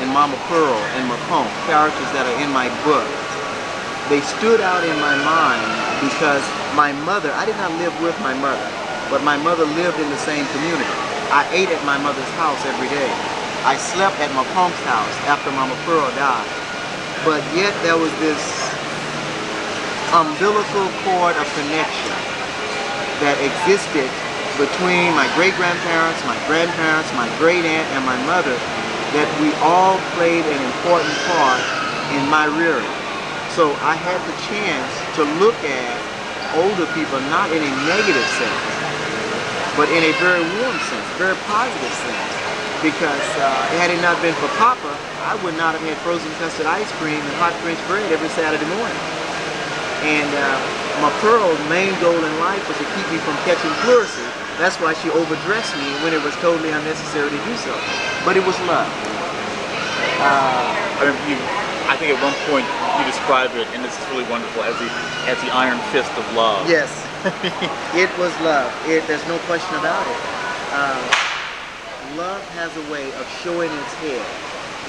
and Mama Pearl and Macomb, characters that are in my book, they stood out in my mind because my mother, I did not live with my mother, but my mother lived in the same community. I ate at my mother's house every day. I slept at Macomb's house after Mama Pearl died. But yet there was this umbilical cord of connection that existed between my great-grandparents, my grandparents, my great-aunt, and my mother, that we all played an important part in my rearing. So I had the chance to look at older people not in a negative sense, but in a very warm sense, very positive sense. Because had it not been for Papa, I would not have had frozen custard ice cream and hot French bread every Saturday morning. And my Pearl's main goal in life was to keep me from catching pleurisy. That's why she overdressed me when it was totally unnecessary to do so. But it was love. I think at one point you described it, and this is really wonderful, as the iron fist of love. Yes, it was love. There's no question about it. Love has a way of showing its head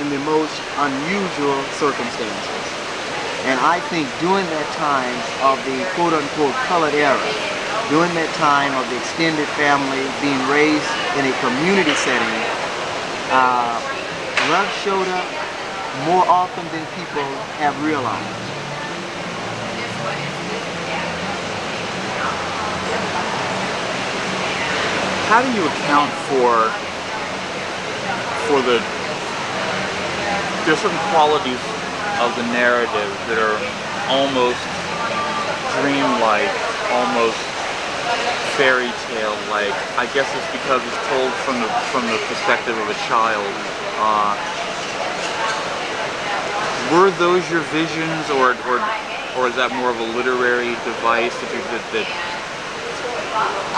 in the most unusual circumstances. And I think during that time of the quote-unquote colored era, during that time of the extended family being raised in a community setting, love showed up more often than people have realized. How do you account for there's certain qualities of the narrative that are almost dreamlike, almost fairy tale-like? I guess it's because it's told from the perspective of a child. Were those your visions, or is that more of a literary device that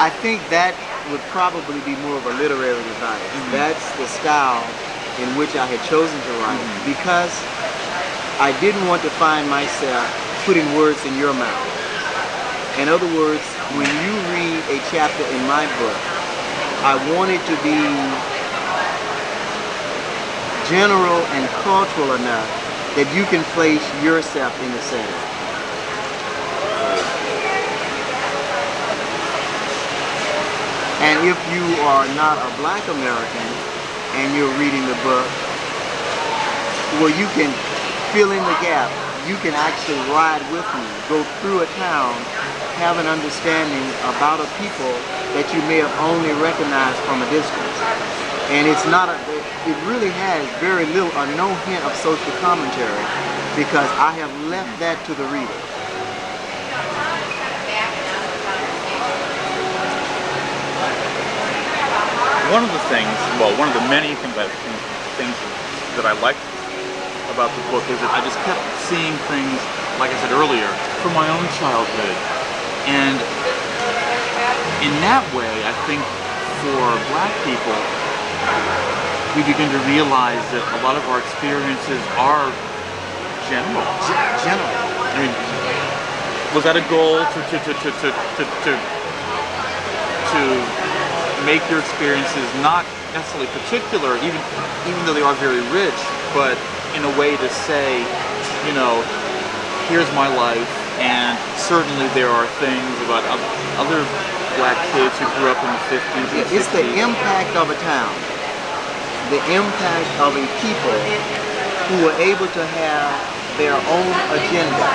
I think that would probably be more of a literary device. That's the style in which I had chosen to write, because I didn't want to find myself putting words in your mouth. In other words, when you read a chapter in my book, I want it to be general and cultural enough that you can place yourself in the setting. And if you are not a Black American and you're reading the book, well, you can fill in the gap. You can actually ride with me, go through a town, have an understanding about a people that you may have only recognized from a distance. And it's not it really has very little or no hint of social commentary, because I have left that to the reader. One of the things, well, one of the many things that I liked about the book is that I just kept seeing things, like I said earlier, from my own childhood. And in that way, I think for Black people, we begin to realize that a lot of our experiences are general. I mean, was that a goal to make your experiences not necessarily particular, even though they are very rich, but in a way to say, you know, here's my life, and certainly there are things about other Black kids who grew up in the 50s and 60s. It's the impact of a town, the impact of a people who were able to have their own agenda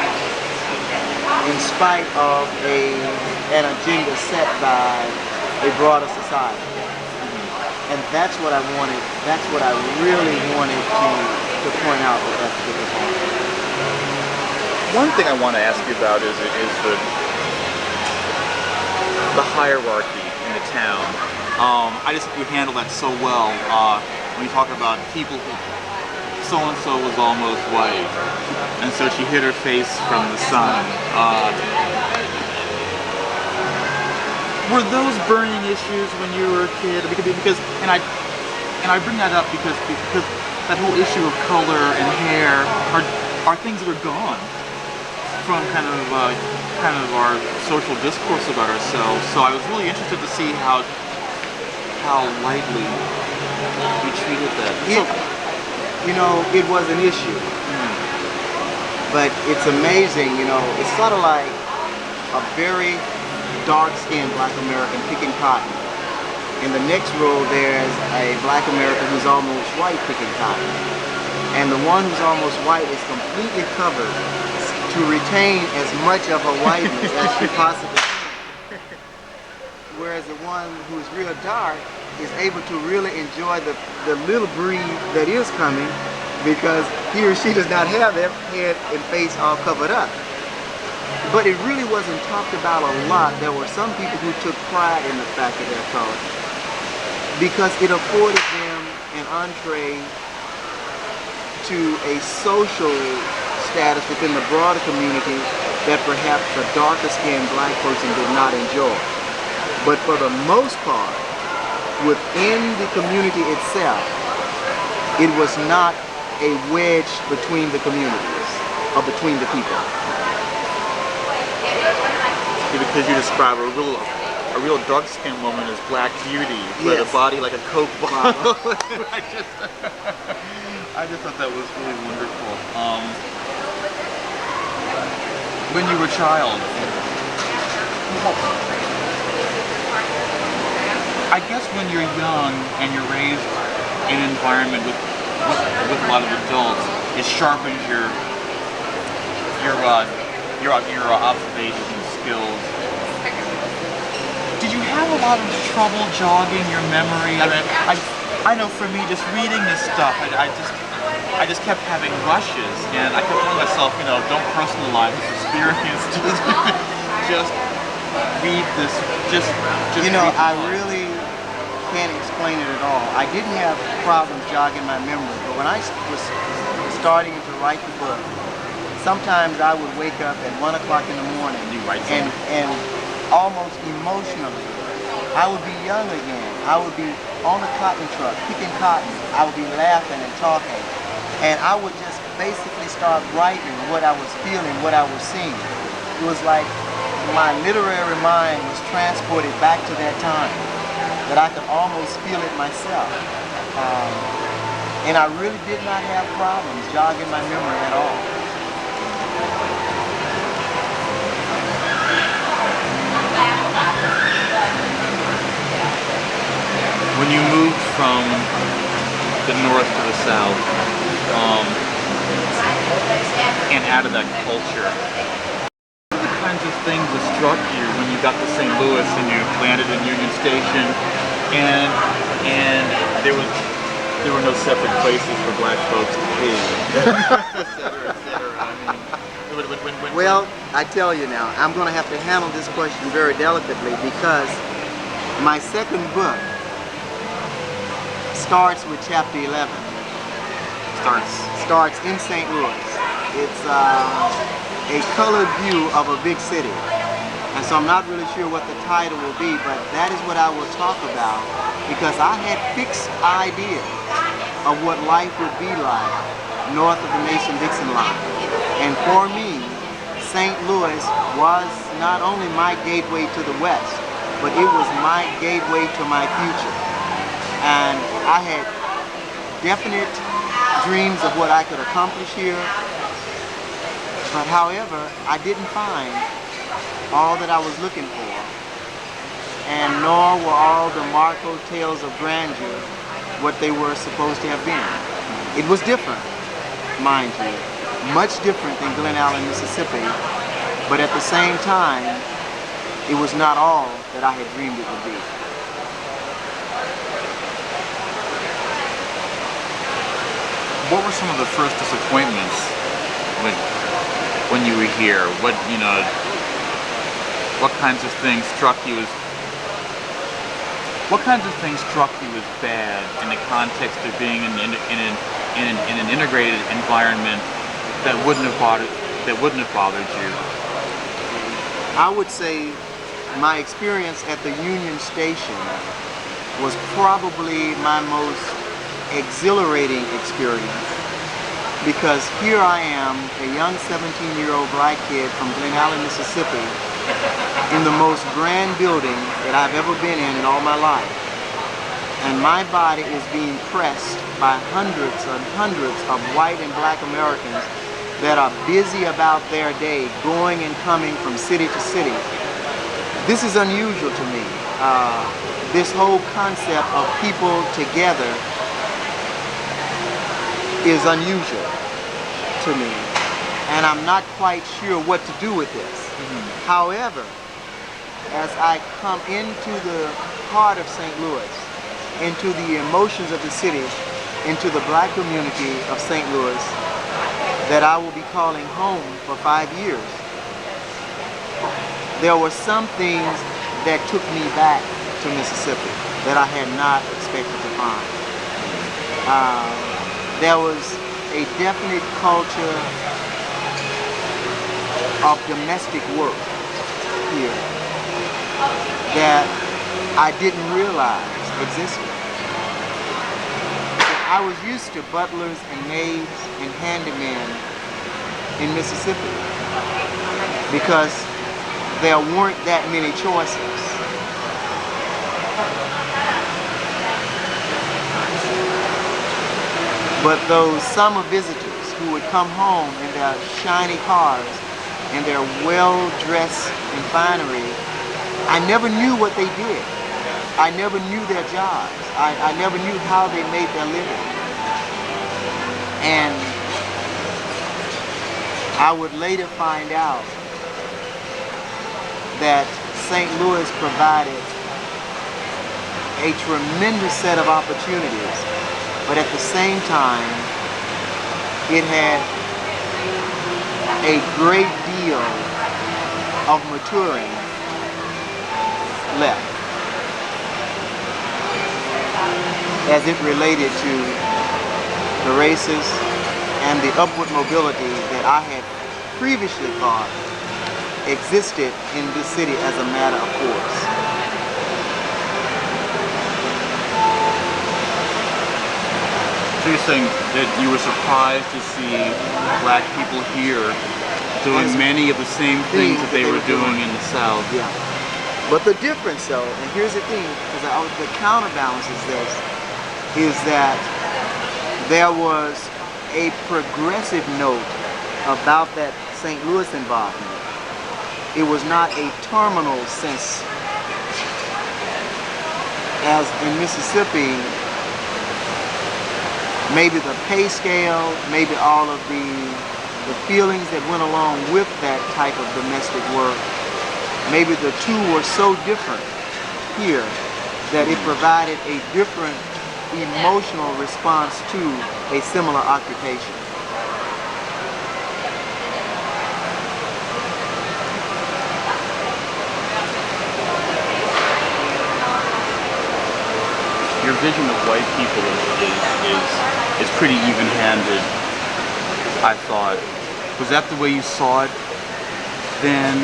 in spite of an agenda set by a broader society. And that's what I wanted, that's what I really wanted to point out with that particular part. One thing I want to ask you about is the hierarchy in the town. I just think you handle that so well when you talk about people who, so-and-so was almost white, and so she hid her face from the sun. Were those burning issues when you were a kid? Because and I bring that up because that whole issue of color and hair are things that are gone from kind of our social discourse about ourselves. So I was really interested to see how lightly you treated that. it was an issue. But it's amazing, it's sort of like a very dark-skinned black American picking cotton. In the next row, there's a black American who's almost white picking cotton. And the one who's almost white is completely covered to retain as much of her whiteness as she possibly can. Whereas the one who's real dark is able to really enjoy the little breeze that is coming, because he or she does not have their head and face all covered up. But it really wasn't talked about a lot. There were some people who took pride in the fact of their color because it afforded them an entree to a social status within the broader community that perhaps the darker skinned black person did not enjoy. But for the most part, within the community itself, it was not a wedge between the communities or between the people. Because you describe a real dark-skinned woman as Black Beauty, with a body like a Coke bottle. I just thought that was really wonderful. When you were a child, I guess when you're young and you're raised in an environment with a lot of adults, it sharpens your observations and skills. Did you have a lot of trouble jogging your memory? I mean, I know for me, just reading this stuff, I just kept having rushes, and I kept telling myself, don't personalize this experience. Just read this. Just I really can't explain it at all. I didn't have problems jogging my memory, but when I was starting to write the book, sometimes I would wake up at 1 o'clock in the morning and almost emotionally, I would be young again. I would be on the cotton truck picking cotton. I would be laughing and talking, and I would just basically start writing what I was feeling, what I was seeing. It was like my literary mind was transported back to that time, that I could almost feel it myself. And I really did not have problems jogging my memory at all. When you moved from the north to the south, and out of that culture, what are the kinds of things that struck you when you got to St. Louis and you landed in Union Station, and there were no separate places for black folks to be, et cetera, et cetera. I mean, Well, I tell you now, I'm going to have to handle this question very delicately, because my second book starts with chapter 11. Starts in St. Louis. It's a colored view of a big city. And so I'm not really sure what the title will be, but that is what I will talk about, because I had fixed ideas of what life would be like north of the Mason-Dixon line. And for me, St. Louis was not only my gateway to the West, but it was my gateway to my future. And I had definite dreams of what I could accomplish here, but however, I didn't find all that I was looking for, and nor were all the Marco tales of grandeur what they were supposed to have been. It was different, mind you, much different than Glen Allen, Mississippi, but at the same time, it was not all that I had dreamed it would be. What were some of the first disappointments when you were here? What kinds of things struck you as bad in the context of being in an integrated environment that wouldn't have bothered you? I would say my experience at the Union Station was probably my most exhilarating experience, because here I am, a young 17-year-old black kid from Glen Allen, Mississippi, in the most grand building that I've ever been in all my life. and my body is being pressed by hundreds and hundreds of white and black Americans that are busy about their day, going and coming from city to city. This is unusual to me. This whole concept of people together is unusual to me, and I'm not quite sure what to do with this. However, as I come into the heart of St. Louis, into the emotions of the city, into the black community of St. Louis, that I will be calling home for 5 years, there were some things that took me back to Mississippi that I had not expected to find. There was a definite culture of domestic work here that I didn't realize existed. I was used to butlers and maids and handymen in Mississippi because there weren't that many choices. But those summer visitors who would come home in their shiny cars and their well-dressed and finery, I never knew what they did. I never knew their jobs. I never knew how they made their living. And I would later find out that St. Louis provided a tremendous set of opportunities, but at the same time, it had a great deal of maturing left as it related to the races and the upward mobility that I had previously thought existed in this city as a matter of course. So you're saying that you were surprised to see black people here doing many of the same things that they were doing in the South? Yeah. But the difference though, and here's the thing, because the counterbalance is this, is that there was a progressive note about that St. Louis involvement. It was not a terminal sense as in Mississippi. Maybe the pay scale, maybe all of the feelings that went along with that type of domestic work, maybe the two were so different here that it provided a different emotional response to a similar occupation. Your vision of white people is pretty even-handed, I thought. Was that the way you saw it then?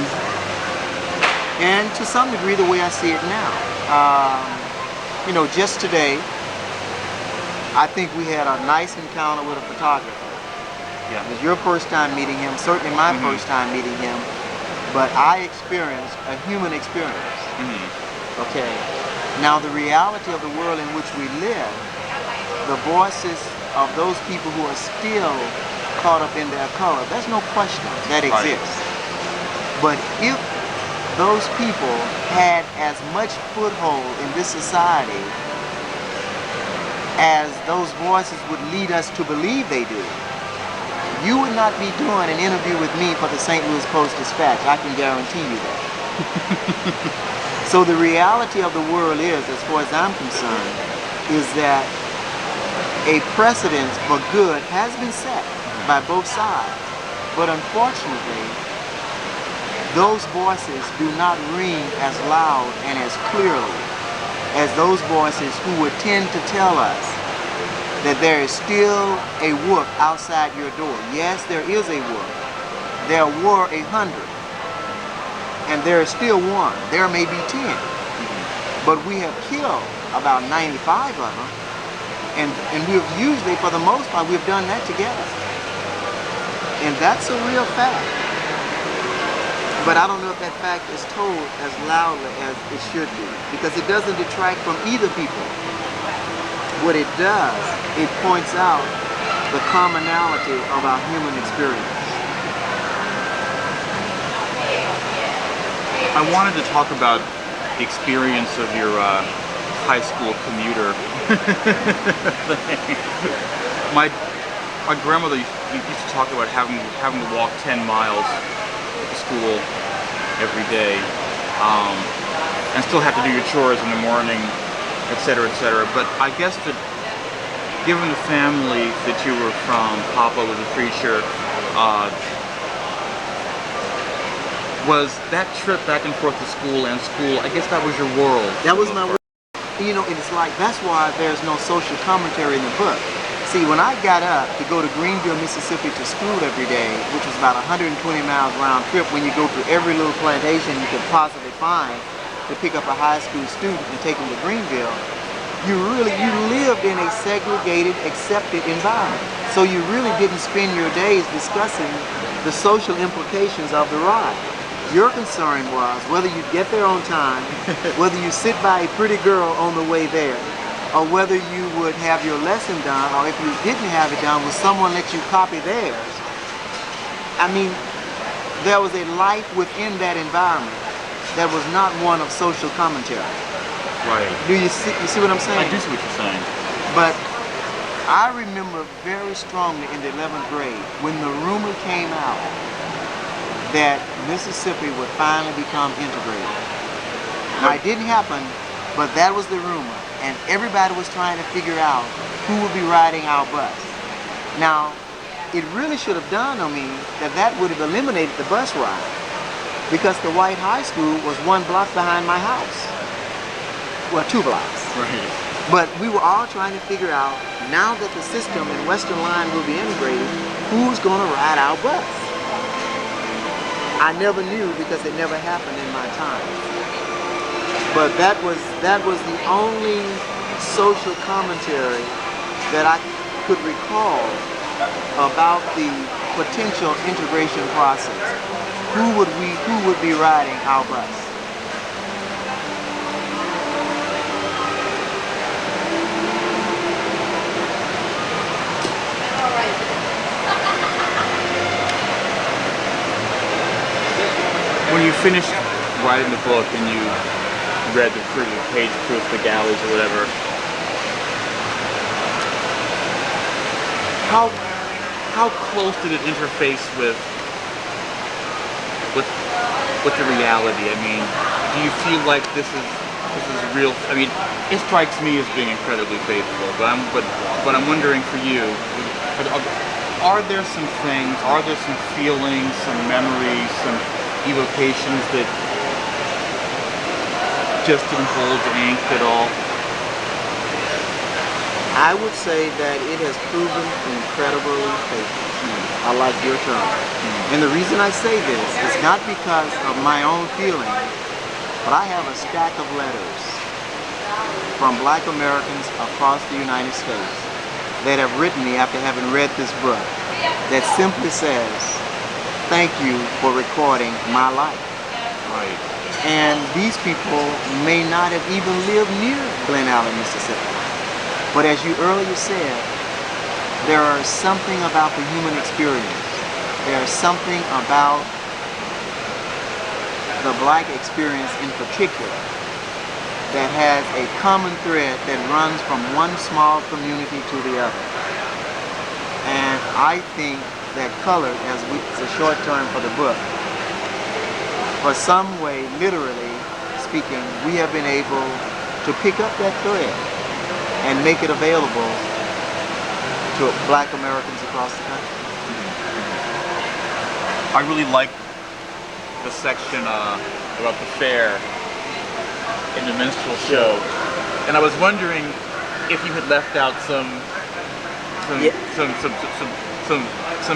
And to some degree, the way I see it now. You know, just today, I think we had a nice encounter with a photographer. Yeah. It was your first time meeting him, certainly my first time meeting him, but I experienced a human experience. Okay. Now the reality of the world in which we live, the voices of those people who are still caught up in their color, there's no question that exists. But if those people had as much foothold in this society as those voices would lead us to believe they do, you would not be doing an interview with me for the St. Louis Post-Dispatch. I can guarantee you that. So the reality of the world is, as far as I'm concerned, is that a precedent for good has been set by both sides. But unfortunately, those voices do not ring as loud and as clearly as those voices who would tend to tell us that there is still a wolf outside your door. Yes, there is a wolf. There were 100. And there is still one. There may be 10. But we have killed about 95 of them. And we have usually, for the most part, we've done that together. And that's a real fact. But I don't know if that fact is told as loudly as it should be, because it doesn't detract from either people what it does, it points out the commonality of our human experience. I wanted to talk about the experience of your high school commuter thing. My grandmother used to talk about having to walk 10 miles to school every day, and still have to do your chores in the morning, etc., etc. But I guess that given the family that you were from, Papa was a preacher, was that trip back and forth to school, I guess that was your world. That was my world. You know, it's like, that's why there's no social commentary in the book. See, when I got up to go to Greenville, Mississippi to school every day, which was about 120 miles round trip, when you go through every little plantation you could possibly find to pick up a high school student and take them to Greenville, you lived in a segregated, accepted environment. So you really didn't spend your days discussing the social implications of the ride. Your concern was whether you'd get there on time, whether you sit by a pretty girl on the way there, or whether you would have your lesson done, or if you didn't have it done, would someone let you copy theirs? I mean, there was a life within that environment that was not one of social commentary. Right. Do you see what I'm saying? I do see what you're saying. But I remember very strongly in the 11th grade when the rumor came out that Mississippi would finally become integrated. Now, it didn't happen, but that was the rumor, and everybody was trying to figure out who would be riding our bus. Now, it really should have dawned on me that that would have eliminated the bus ride, because the White High School was 1 block behind my house. Well, 2 blocks. Right. But we were all trying to figure out, now that the system and Western Line will be integrated, who's going to ride our bus? I never knew because it never happened in my time. But that was the only social commentary that I could recall about the potential integration process. Who would be riding our bus? When you finished writing the book and you read the page proof, the galleys or whatever, how close did it interface with the reality? I mean, do you feel like this is real? I mean, it strikes me as being incredibly faithful, but I'm wondering for you, are there some things, are there some feelings, some memories, some evocations that just didn't hold ink at all? I would say that it has proven incredibly faithful. I like your term. And the reason I say this is not because of my own feeling, but I have a stack of letters from Black Americans across the United States that have written me after having read this book that simply says, "Thank you for recording my life." Right. And these people may not have even lived near Glen Allen, Mississippi. But as you earlier said, there is something about the human experience. There is something about the Black experience in particular that has a common thread that runs from one small community to the other. And I think that colored, it's a short term for the book, for some way, literally speaking, we have been able to pick up that thread and make it available to Black Americans across the country. I really like the section about the fair in the minstrel show, and I was wondering if you had left out some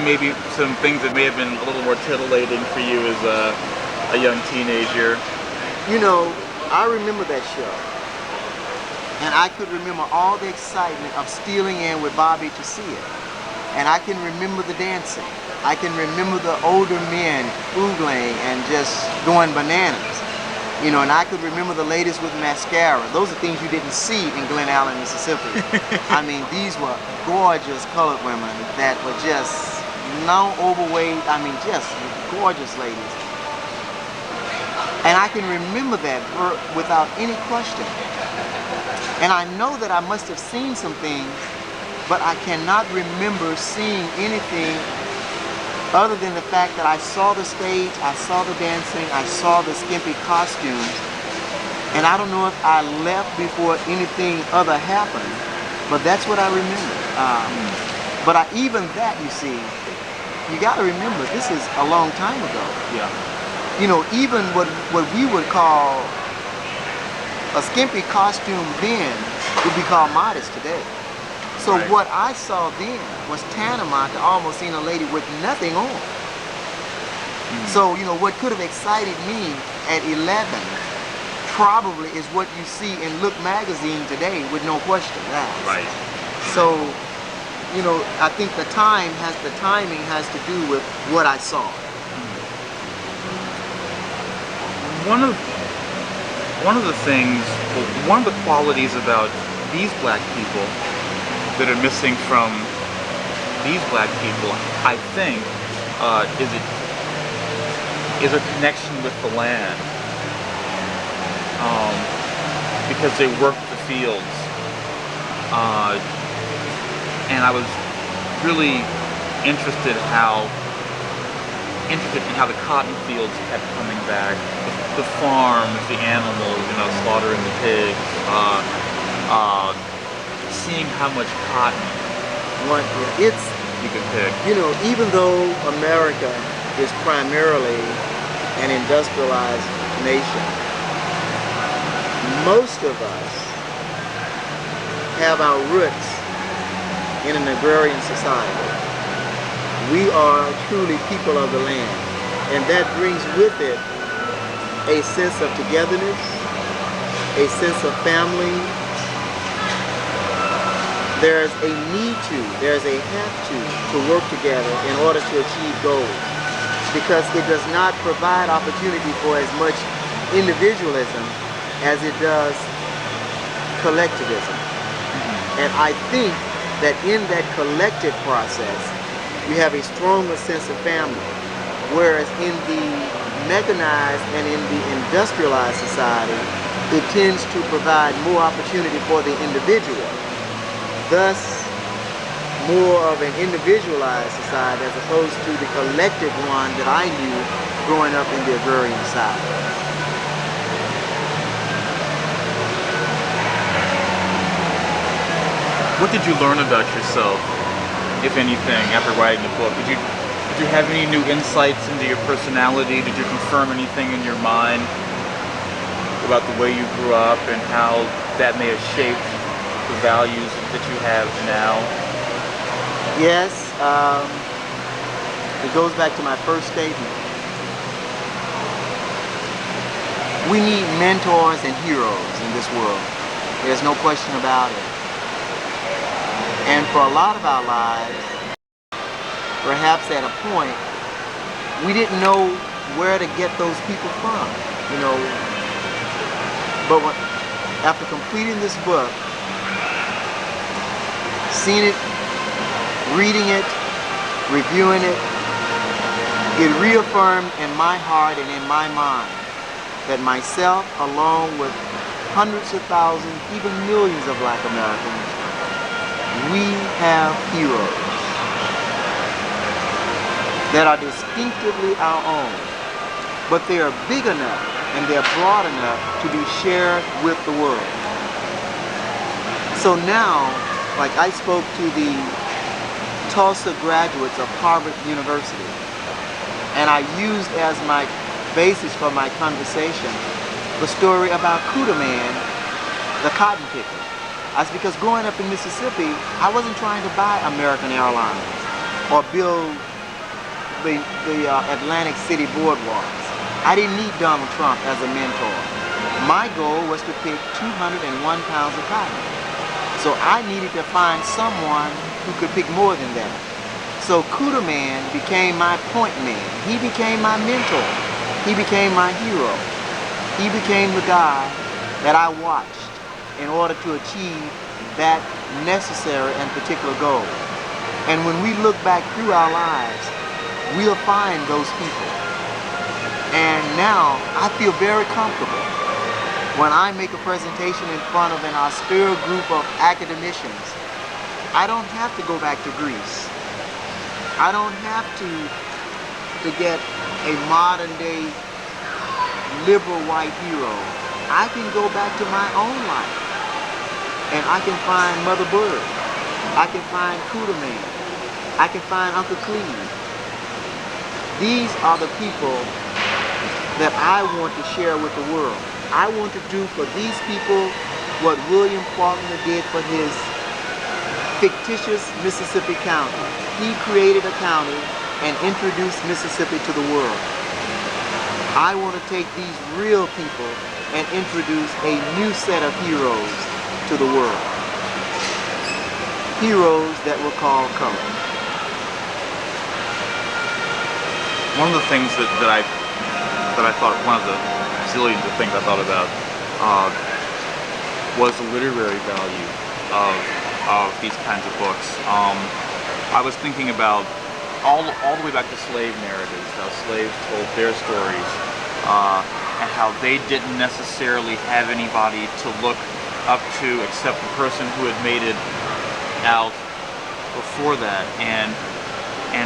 maybe some things that may have been a little more titillating for you as a young teenager. You know, I remember that show, and I could remember all the excitement of stealing in with Bobby to see it, and I can remember the dancing. I can remember the older men oogling and just going bananas. You know, and I could remember the ladies with mascara. Those are things you didn't see in Glen Allen, Mississippi. I mean, these were gorgeous colored women that were just no overweight. I mean, just gorgeous ladies. And I can remember that without any question. And I know that I must have seen some things, but I cannot remember seeing anything other than the fact that I saw the stage, I saw the dancing, I saw the skimpy costumes, and I don't know if I left before anything other happened, but that's what I remember. But even that, you see, you got to remember, this is a long time ago. Yeah. You know, even what we would call a skimpy costume then would be called modest today. So Right. what I saw then was tantamount to almost seeing a lady with nothing on. So, you know, what could have excited me at 11 probably is what you see in Look magazine today, with no question. Right. So, you know, I think the timing has to do with what I saw. One of the things, one of the qualities about these black people that are missing from these black people, I think, is a connection with the land, because they work the fields, and I was really interested in how the cotton fields kept coming back, the farms, the animals, you know, slaughtering the pigs, seeing how much cotton It's, you could pick. you know, even though America is primarily an industrialized nation, most of us have our roots in an agrarian society. We are truly people of the land, and that brings with it a sense of togetherness, a sense of family. There's a need to, there's a have to work together in order to achieve goals, because it does not provide opportunity for as much individualism as it does collectivism. And I think that in that collective process, you have a stronger sense of family, whereas in the mechanized and in the industrialized society, it tends to provide more opportunity for the individual. Thus, more of an individualized society as opposed to the collective one that I knew growing up in the agrarian side. What did you learn about yourself, if anything, after writing the book? Did you have any new insights into your personality? Did you confirm anything in your mind about the way you grew up and how that may have shaped the values that you have now? Yes, it goes back to my first statement. We need mentors and heroes in this world. There's no question about it. And for a lot of our lives, perhaps at a point, we didn't know where to get those people from, you know. But after completing this book, seeing it, reading it, reviewing it, it reaffirmed in my heart and in my mind that myself, along with hundreds of thousands, even millions of black Americans, we have heroes that are distinctively our own, but they are big enough and they're broad enough to be shared with the world. So now, like I spoke to the Tulsa graduates of Harvard University, and I used as my basis for my conversation the story about Cuda Man, the cotton picker. That's because growing up in Mississippi, I wasn't trying to buy American Airlines or build the Atlantic City boardwalks. I didn't need Donald Trump as a mentor. My goal was to pick 201 pounds of cotton. So I needed to find someone who could pick more than that. So Cuda Man became my point man. He became my mentor. He became my hero. He became the guy that I watched in order to achieve that necessary and particular goal. And when we look back through our lives, we'll find those people. And now I feel very comfortable when I make a presentation in front of an austere group of academicians. I don't have to go back to Greece. I don't have to get a modern day liberal white hero. I can go back to my own life and I can find Mother Bird. I can find Cooter Man. I can find Uncle Cleve. These are the people that I want to share with the world. I want to do for these people what William Faulkner did for his fictitious Mississippi County. He created a county and introduced Mississippi to the world. I want to take these real people and introduce a new set of heroes to the world. Heroes that were called color. One of the things that I thought, one of the zillions of things I thought about was the literary value of these kinds of books. I was thinking about all the way back to slave narratives, how slaves told their stories, and how they didn't necessarily have anybody to look up to except the person who had made it out before that, and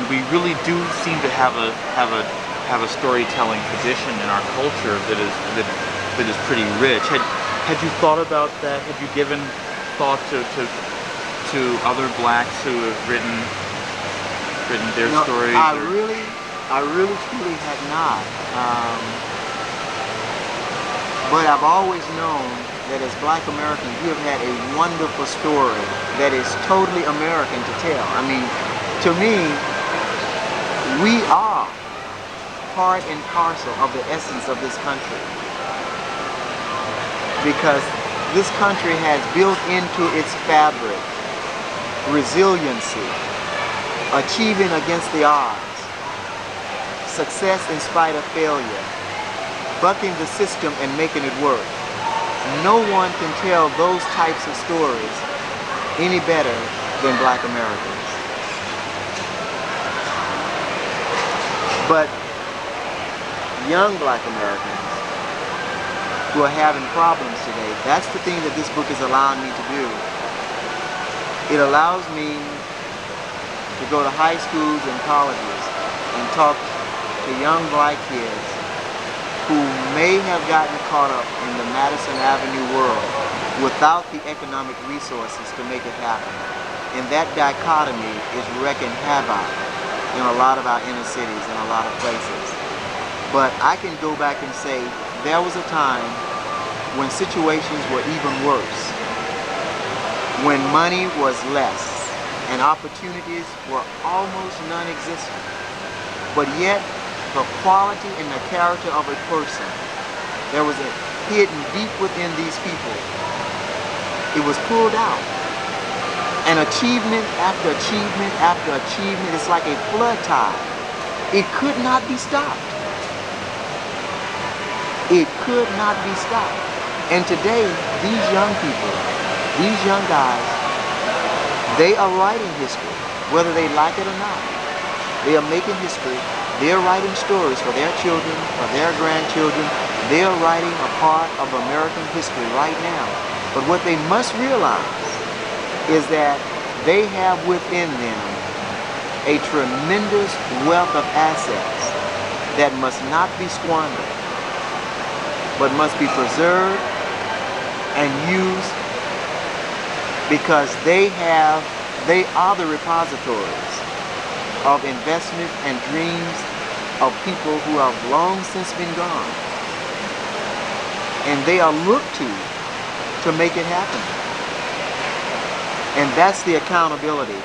we really do seem to have a storytelling tradition in our culture that is pretty rich. Had you thought about that? Had you given thought to other blacks who have written their stories? I really truly have not. But I've always known that as Black Americans, we have had a wonderful story that is totally American to tell. I mean, to me, we are part and parcel of the essence of this country. Because this country has built into its fabric resiliency, achieving against the odds, success in spite of failure, bucking the system and making it work. No one can tell those types of stories any better than Black Americans. But young Black Americans who are having problems today, that's the thing that this book is allowing me to do. It allows me to go to high schools and colleges and talk to young Black kids who may have gotten caught up in the Madison Avenue world without the economic resources to make it happen. And that dichotomy is wreaking havoc in a lot of our inner cities and a lot of places. But I can go back and say there was a time when situations were even worse, when money was less and opportunities were almost non-existent. But yet, the quality and the character of a person that was hidden deep within these people, it was pulled out. And achievement after achievement after achievement, it's like a flood tide. It could not be stopped. It could not be stopped. And today, these young people, these young guys, they are writing history, whether they like it or not. They are making history. They're writing stories for their children, for their grandchildren. They're writing a part of American history right now. But what they must realize is that they have within them a tremendous wealth of assets that must not be squandered, but must be preserved and used, because they are the repositories of investment and dreams of people who have long since been gone. And they are looked to make it happen. And that's the accountability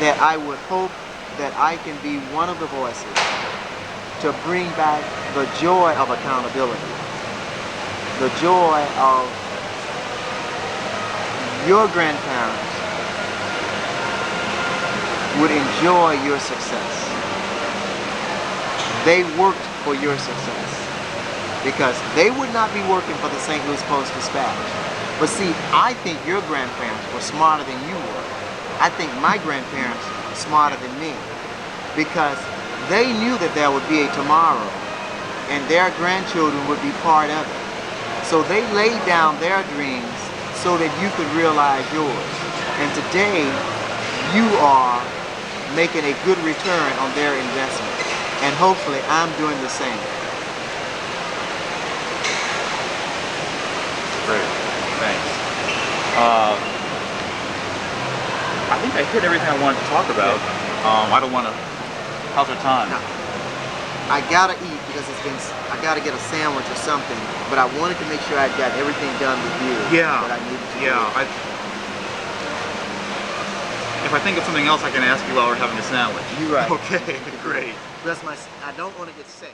that I would hope that I can be one of the voices to bring back the joy of accountability, the joy of your grandparents would enjoy your success. They worked for your success. because they would not be working for the St. Louis Post-Dispatch. But see, I think your grandparents were smarter than you were. I think my grandparents were smarter than me, because they knew that there would be a tomorrow and their grandchildren would be part of it. So they laid down their dreams so that you could realize yours. And today, you are making a good return on their investment. And hopefully, I'm doing the same. Great, thanks. I think I hit everything I wanted to talk about. I don't want to. How's our time? Now, I gotta eat because I gotta get a sandwich or something. But I wanted to make sure I got everything done with you that I needed to do. If I think of something else, I can ask you while we're having a sandwich. You're right. Okay, great. That's I don't want to get sick.